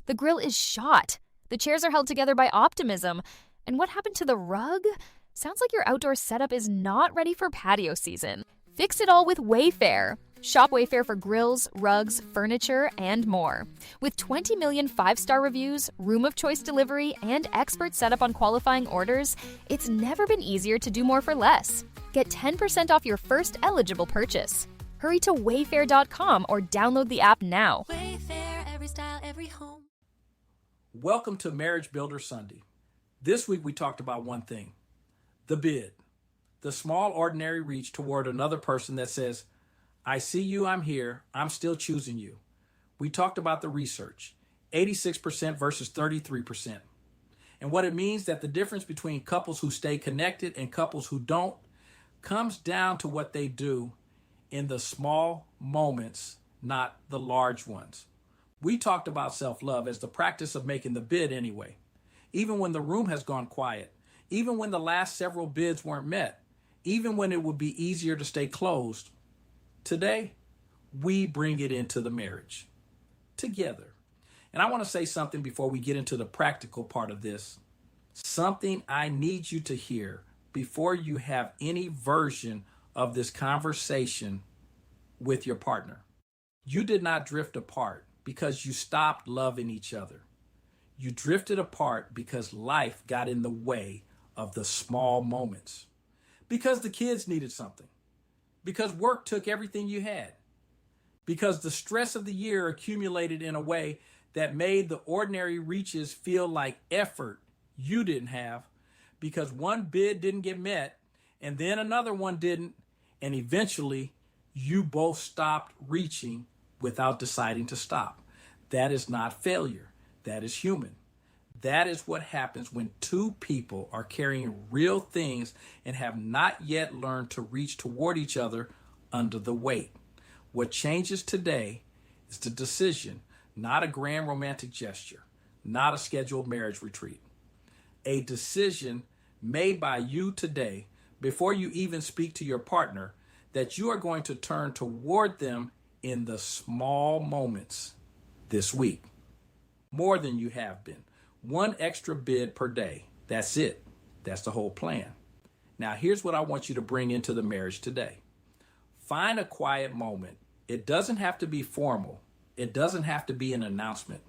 The grill is shot. The chairs are held together by optimism. And what happened to the rug? Sounds like your outdoor setup is not ready for patio season. Fix it all with Wayfair. Shop Wayfair for grills, rugs, furniture, and more. With 20 million 5-star reviews, room of choice delivery, and expert setup on qualifying orders, it's never been easier to do more for less. Get 10% off your first eligible purchase. Hurry to wayfair.com or download the app now. Wayfair, every style, every home. Welcome to Marriage Builder Sunday. This week we talked about one thing, the bid, the small ordinary reach toward another person that says, I see you, I'm here, I'm still choosing you. We talked about the research, 86% versus 33%, and what it means that the difference between couples who stay connected and couples who don't comes down to what they do in the small moments, not the large ones. We talked about self-love as the practice of making the bid anyway, even when the room has gone quiet, even when the last several bids weren't met, even when it would be easier to stay closed. Today, we bring it into the marriage together. And I want to say something before we get into the practical part of this. Something I need you to hear before you have any version of this conversation with your partner. You did not drift apart because you stopped loving each other. You drifted apart because life got in the way of the small moments. Because the kids needed something. Because work took everything you had. Because the stress of the year accumulated in a way that made the ordinary reaches feel like effort you didn't have. Because one bid didn't get met, and then another one didn't, and eventually you both stopped reaching without deciding to stop. That is not failure. That is human. That is what happens when two people are carrying real things and have not yet learned to reach toward each other under the weight. What changes today is the decision, not a grand romantic gesture, not a scheduled marriage retreat. A decision made by you today before you even speak to your partner that you are going to turn toward them in the small moments this week, more than you have been. One extra bid per day. That's it. That's the whole plan. Now, here's what I want you to bring into the marriage today. Find a quiet moment. It doesn't have to be formal. It doesn't have to be an announcement.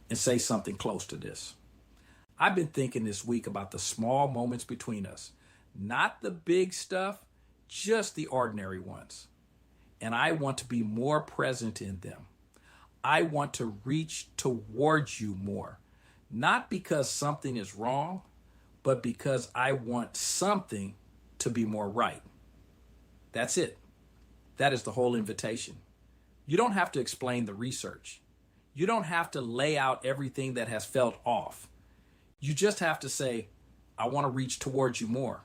And say something close to this. I've been thinking this week about the small moments between us. Not the big stuff, just the ordinary ones. And I want to be more present in them. I want to reach towards you more. Not because something is wrong, but because I want something to be more right. That's it. That is the whole invitation. You don't have to explain the research. You don't have to lay out everything that has felt off. You just have to say, I want to reach towards you more.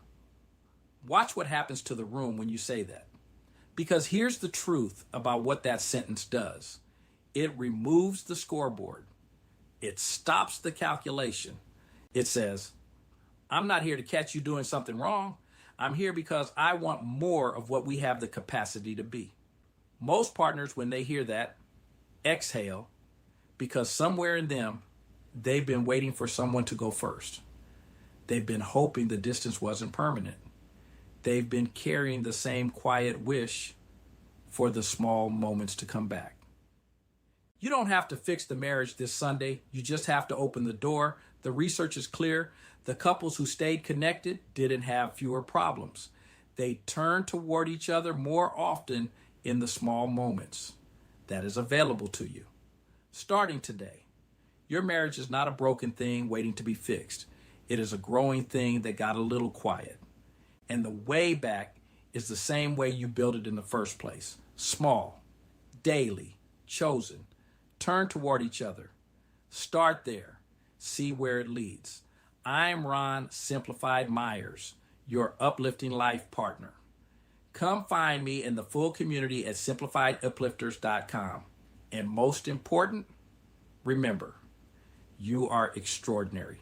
Watch what happens to the room when you say that. Because here's the truth about what that sentence does. It removes the scoreboard. It stops the calculation. It says, I'm not here to catch you doing something wrong. I'm here because I want more of what we have the capacity to be. Most partners, when they hear that, exhale because somewhere in them, they've been waiting for someone to go first. They've been hoping the distance wasn't permanent. They've been carrying the same quiet wish for the small moments to come back. You don't have to fix the marriage this Sunday. You just have to open the door. The research is clear. The couples who stayed connected didn't have fewer problems. They turned toward each other more often in the small moments. That is available to you. Starting today, your marriage is not a broken thing waiting to be fixed. It is a growing thing that got a little quiet. And the way back is the same way you built it in the first place. Small, daily, chosen. Turn toward each other. Start there. See where it leads. I'm Ron Simplified Myers, your uplifting life partner. Come find me in the full community at simplifieduplifters.com. And most important, remember, you are extraordinary.